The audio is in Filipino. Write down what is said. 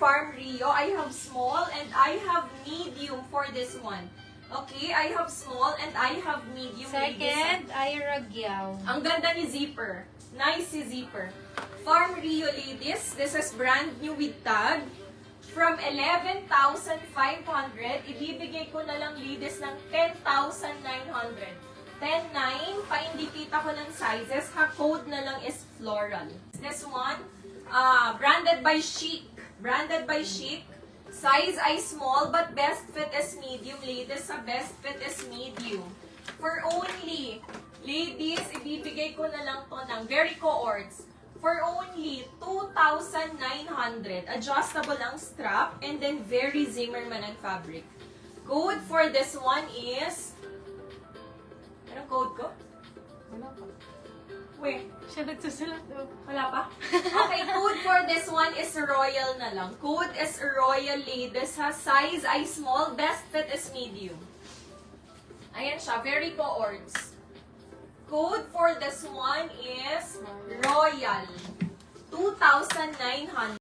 Farm Rio, I have small and I have medium for this one. Okay, I have small and I have medium. Second, Ira Giao. Ang ganda ni zipper. Nice si zipper. Farm Rio ladies, this is brand new with tag. From 11,500, ibibigay ko na lang ladies ng 10,900. 10,900, pa-indicate ako ng sizes. Ha-code na lang is floral. This one, branded by Chic. Branded by Chic. Size ay small, but best fit is medium. Ladies, sa best fit is medium. For only, ladies, ibibigay ko na lang to ng very cohorts. For only 2,900. Adjustable ang strap, and then very Zimmermann ang fabric. Code for this one is... Anong code ko? Wala pa. Wait. Siya nagsusulat. Wala pa? Okay, code for this one is royal na lang. Code is royal, ladies, ha? Size ay small, best fit is medium. Ayan siya, very cohorts. Code for this one is royal. 2,900.